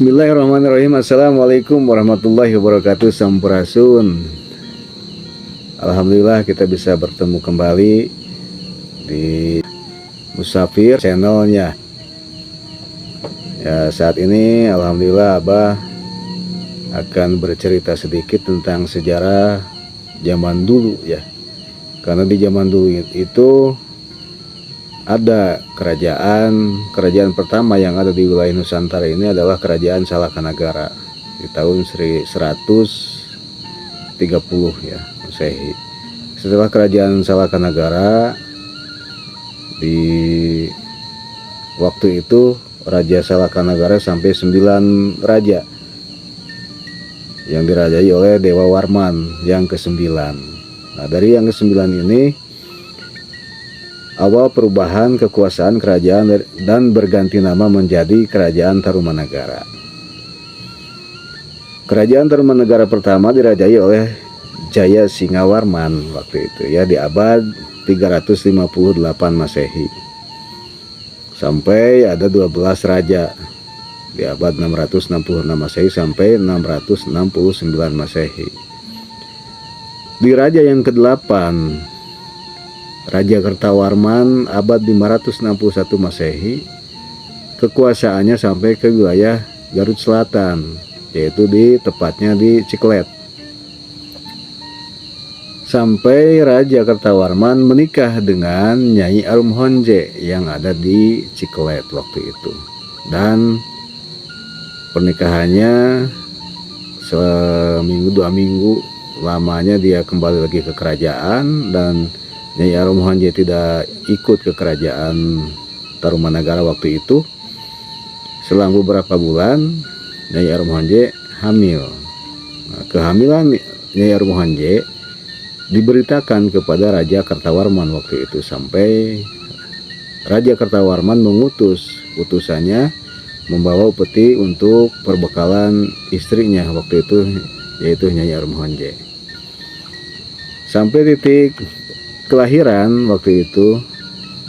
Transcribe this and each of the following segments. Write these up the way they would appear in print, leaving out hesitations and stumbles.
Bismillahirrahmanirrahim. Assalamualaikum warahmatullahi wabarakatuh. Sampurasun. Alhamdulillah kita bisa bertemu kembali di Musafir channelnya. Ya, saat ini alhamdulillah Abah akan bercerita sedikit tentang sejarah zaman dulu ya. Karena di zaman dulu itu ada kerajaan pertama yang ada di wilayah Nusantara ini adalah kerajaan Salakanagara di tahun 1130 ya Masehi. Setelah kerajaan Salakanagara, di waktu itu Raja Salakanagara sampai 9 raja yang dirajai oleh Dewa Warman yang ke-9. Nah, dari yang ke-9 ini awal perubahan kekuasaan kerajaan dan berganti nama menjadi Kerajaan Tarumanagara. Kerajaan Tarumanagara pertama dirajai oleh Jaya Singawarman waktu itu ya, di abad 358 Masehi. Sampai ada 12 raja di abad 666 Masehi sampai 669 Masehi. Di raja yang ke-8, Raja Kertawarman abad 561 Masehi, kekuasaannya sampai ke wilayah Garut Selatan, yaitu tepatnya di Ciklet. Sampai Raja Kertawarman menikah dengan Nyai Arum Honje yang ada di Ciklet waktu itu. Dan pernikahannya seminggu 2 minggu lamanya dia kembali lagi ke kerajaan, dan Nyai Arum Honje tidak ikut ke kerajaan Tarumanagara waktu itu. Selang beberapa bulan Nyai Arum Honje hamil. Nah, kehamilan Nyai Arum Honje diberitakan kepada Raja Kertawarman waktu itu, sampai Raja Kertawarman mengutus utusannya membawa upeti untuk perbekalan istrinya waktu itu, yaitu Nyai Arum Honje. Sampai titik kelahiran waktu itu,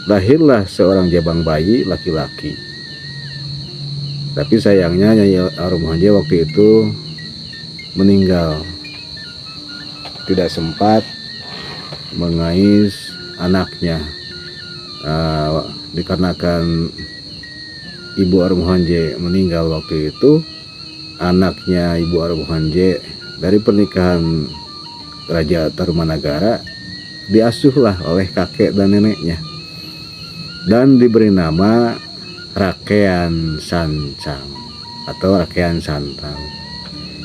lahirlah seorang jabang bayi laki-laki. Tapi sayangnya Nyai Arum Honje waktu itu meninggal, tidak sempat mengais anaknya, dikarenakan Ibu Arum Honje meninggal waktu itu. Anaknya Ibu Arum Honje dari pernikahan Raja Tarumanagara diasuhlah oleh kakek dan neneknya dan diberi nama Rakean Sancang atau Rakean Santang.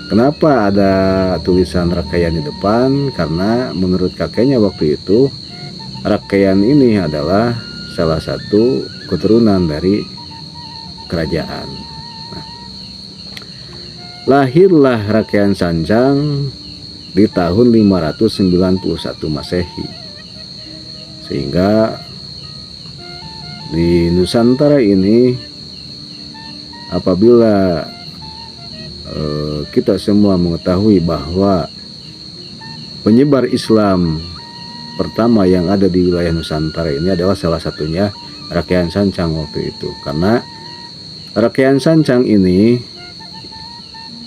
Kenapa ada tulisan Rakean di depan? Karena menurut kakeknya waktu itu, Rakean ini adalah salah satu keturunan dari kerajaan. Nah, lahirlah Rakean Sancang di tahun 591 Masehi. Sehingga di Nusantara ini, apabila kita semua mengetahui bahwa penyebar Islam pertama yang ada di wilayah Nusantara ini adalah salah satunya Rakean Sancang waktu itu. Karena Rakean Sancang ini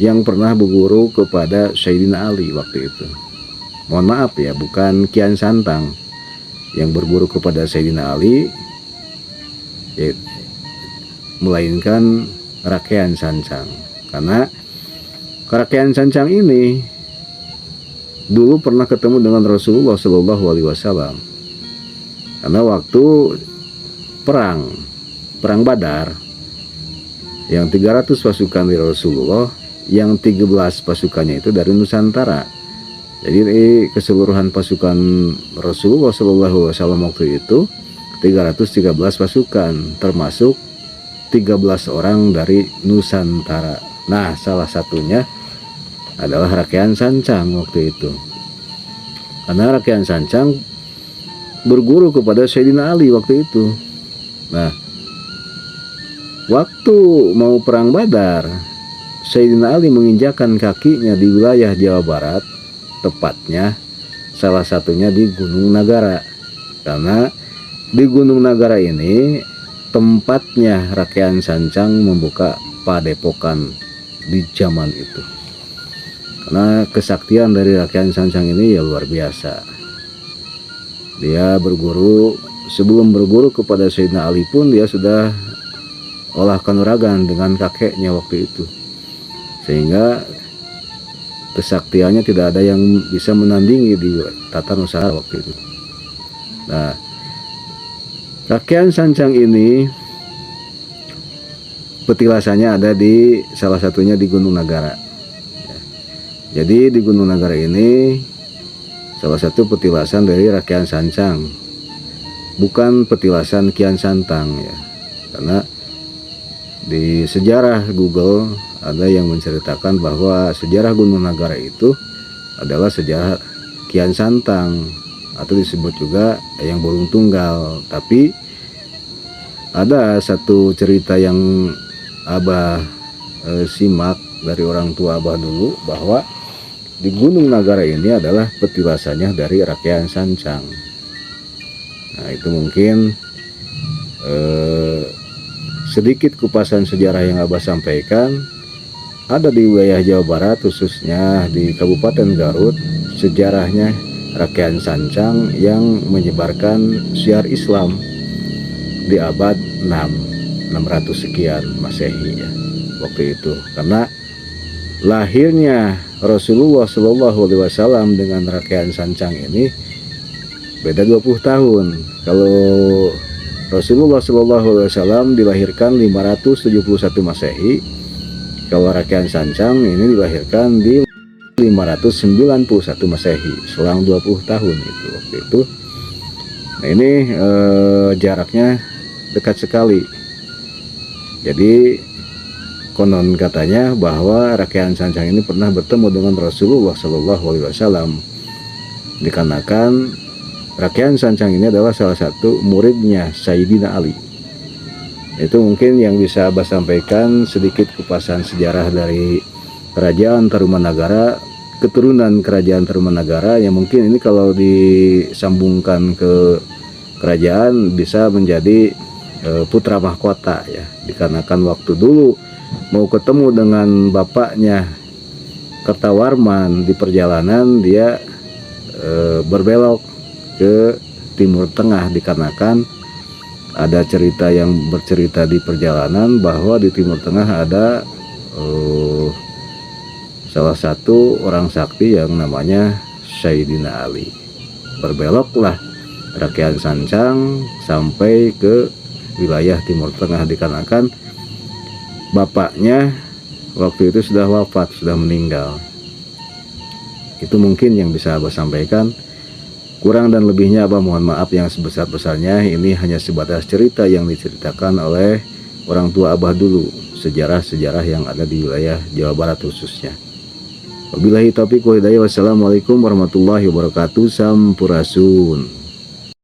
yang pernah berguru kepada Sayyidina Ali waktu itu. Mohon maaf ya, bukan Kian Santang yang berguru kepada Sayyidina Ali, melainkan Rakean Sancang. Karena Rakean Sancang ini dulu pernah ketemu dengan Rasulullah Shallallahu Alaihi Wasallam. Karena waktu perang Badar, yang 300 pasukan dari Rasulullah, yang 13 pasukannya itu dari Nusantara. Jadi keseluruhan pasukan Rasulullah Shallallahu Alaihi Wasallam waktu itu 313 pasukan, termasuk 13 orang dari Nusantara. Nah, salah satunya adalah Rakean Sancang waktu itu. Karena Rakean Sancang berguru kepada Sayyidina Ali waktu itu. Nah, waktu mau perang Badar, Sayyidina Ali menginjakkan kakinya di wilayah Jawa Barat, tepatnya salah satunya di Gunung Nagara. Karena di Gunung Nagara ini tempatnya Rakean Sancang membuka padepokan di zaman itu. Karena kesaktian dari Rakyat Sancang ini ya luar biasa. Dia berguru, sebelum berguru kepada Sayyidina Ali pun dia sudah olah kanuragan dengan kakeknya waktu itu, sehingga kesaktiannya tidak ada yang bisa menandingi di tata Nusantara waktu itu. Nah, Rakyat Sancang ini petilasannya ada di salah satunya di Gunung Nagara. Jadi di Gunung Nagara ini salah satu petilasan dari Rakyat Sancang, bukan petilasan Kian Santang ya. Karena di sejarah Google ada yang menceritakan bahwa sejarah Gunung Nagara itu adalah sejarah Kian Santang, atau disebut juga Eyang Bolong Tunggal. Tapi ada satu cerita yang Abah simak dari orang tua Abah dulu, bahwa di Gunung Nagara ini adalah petilasannya dari Rakyat Sancang. Nah, itu mungkin sedikit kupasan sejarah yang Abah sampaikan. Ada di wilayah Jawa Barat, khususnya di Kabupaten Garut, sejarahnya Rakyat Sancang yang menyebarkan syiar Islam di abad 600 sekian Masehi ya, waktu itu. Karena lahirnya Rasulullah SAW dengan Rakyat Sancang ini beda 20 tahun. Kalau Rasulullah SAW dilahirkan 571 Masehi, kalau Rakyat Sancang ini dilahirkan di 591 Masehi, selang 20 tahun itu waktu itu. Nah, ini jaraknya dekat sekali. Jadi konon katanya bahwa Rakyat Sancang ini pernah bertemu dengan Rasulullah SAW, dikarenakan Rakyat Sancang ini adalah salah satu muridnya Sayyidina Ali. Itu mungkin yang bisa Abah sampaikan sedikit kupasan sejarah dari Kerajaan Tarumanagara, keturunan Kerajaan Tarumanagara, yang mungkin ini kalau disambungkan ke kerajaan bisa menjadi putra mahkota ya, dikarenakan waktu dulu mau ketemu dengan bapaknya Kertawarman di perjalanan dia berbelok ke Timur Tengah, dikarenakan ada cerita yang bercerita di perjalanan bahwa di Timur Tengah ada salah satu orang sakti yang namanya Sayyidina Ali. Berbeloklah Rakyat Sancang sampai ke wilayah Timur Tengah, dikarenakan bapaknya waktu itu sudah wafat, sudah meninggal. Itu mungkin yang bisa Abah sampaikan. Kurang dan lebihnya Abah mohon maaf yang sebesar-besarnya. Ini hanya sebatas cerita yang diceritakan oleh orang tua Abah dulu, sejarah-sejarah yang ada di wilayah Jawa Barat khususnya. Wabillahi taufiq wal hidayah. Wassalamualaikum warahmatullahi wabarakatuh. Sampurasun.